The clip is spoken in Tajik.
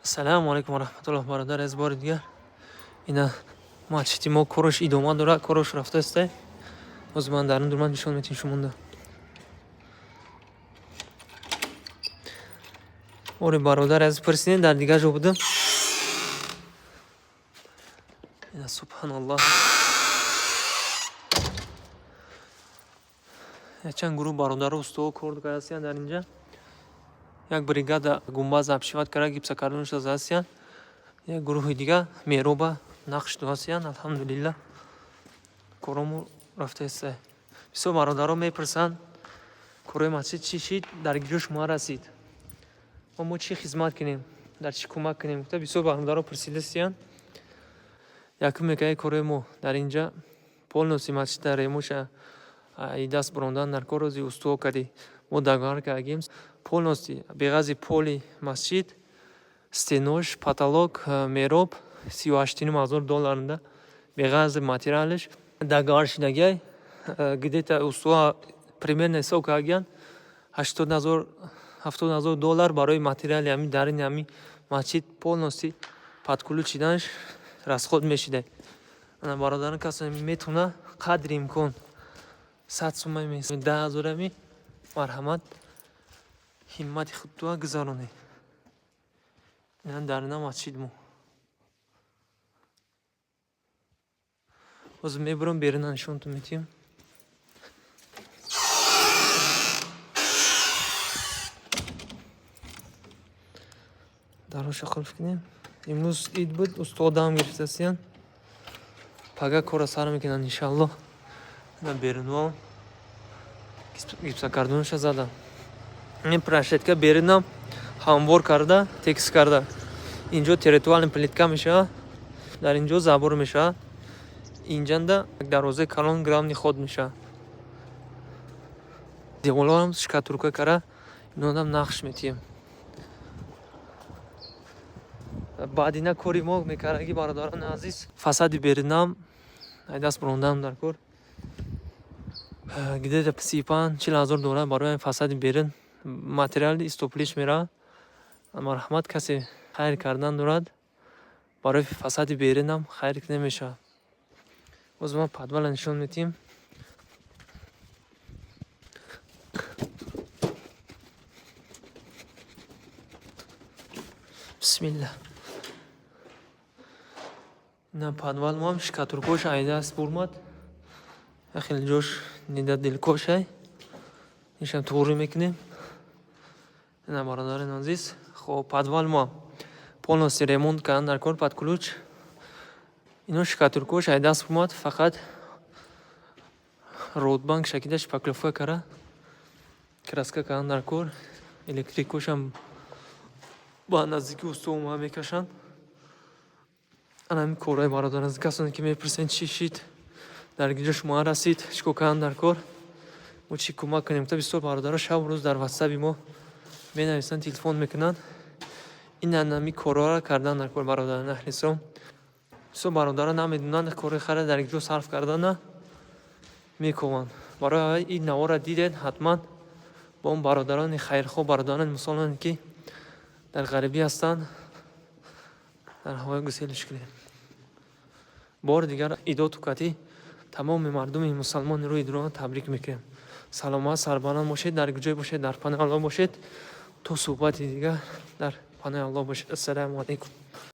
Ассалому алейкум ва рахматуллоҳи бародар, аз бори дигар ина масҷиди мо кораш идома дорад, кораш рафтааст. Боз ман дар ин дурман нишон метиҳам шумонда. Ори бародар аз пирсидем, дар дигар ҷо будам. Ина субҳаналлоҳ. Якчанд гурӯҳ бародару устуҳо кор кардастанд дар инҷа. Як бригада гумбаз обшиват кара гипсокартон шудааст. Як гурӯҳи дигар мероба нақш додааст. Алҳамдулилла. Корому рафтааст. Бисёр бародаро мепурсанд, кори масҷид чӣ шид, дар ҷо шумо расид. Мо чӣ хизмат кунем, дар чӣ кӯмак кунем? Бисёр бародаро пурсидастанд. Якум мекай кори мо дар инҷа полностью масҷида ремонша и даст брондан дар корози устуҳо кади. Мо дагар кардем полностью беғази поли масҷид, стенош, потолок, мероб $38,000 беғази материалиш дагар шидагай. Где-то устуҳо примерно ҳисоб кардем $70,000 барои материали ҳами дарини ҳами масҷид полностью падкулу чиданаш расход мешида. Ана бародарон касе метавона қадри имкон 100 сум мес 10,000 марҳамат ҳиммати худтуа гузаронед. Ина дар ина масҷид мо ҳозир мебурам берина нишонтон метиҳам. Дароша хулф кунем. Имрӯз ид буд, устуҳо дам гирифтастиянд. Пага кора сар мекунанд иншаллоҳ. Ина беринуам гипсокартонша задам. Ин прошетка беринам ҳамвор карда, текс карда. Инҷо территуальная плитка мешавад, дар инҷо забор мешавад. Инҷанда дарозаи калон грамни ход мешавад. Деволарам шкатурка кара, инонам нақш метиҳам. Баъд ина кори мо мекардаги бародарони азиз, фасади беринам айдаст брондам дар кор. Где-то $35,000 барои фасади берин материали истоплиш меравад. Марҳамат касе хайр кардан дорад, барои фасади беринам хайр намешавад. Боз ман подвала нишон метиҳам. Бисмилла. Ина подвал мо шкатуркош айдаст бурмад. Хеле ҷош нида дилкошай. Иншам туғри мекунем. Ина бародарин азиз, хоб подвал мо полностью ремонт кардан дар кор под ключ. Ино шкатуркош айдаст бурмад, фақат родбанк шакида шпаклёвка кара. Краска кардан дар кор. Электрикошам ба наздики устуҳо ма мекашанд. Ана ҳамин корҳои бародар аз касоне ки мепурсанд чӣ шид, дар ҷо шумо расид, чӣ кардан дар кор, мо чӣ кӯмак кунем. Бисёр бародаро шабу рӯз дар ватсаби мо менависанд, телефон мекунанд. Ин ҳамин корҳоро кардан дар кор бародарони аҳли ислом. Бисёр бародаро намедонанд кори хара дар ҷо сарф кардана мекованд. Барои ин навора дидед, ҳатман ба он бародарони хайрхоҳ, бародарони мусулмоне ки дар ғарибӣ ҳастанд, дар ҳавои гуселиш кунед. бори дигар идоту кати тамоми мардуми мусулмони рӯи дунё табрик мекунем. Саломат, сарбаланд бошед, дар куҷое бошед, дар паноҳи Аллоҳ бошед. То суҳбати дигар дар паноҳи Аллоҳ бошед. Ассалому алейкум.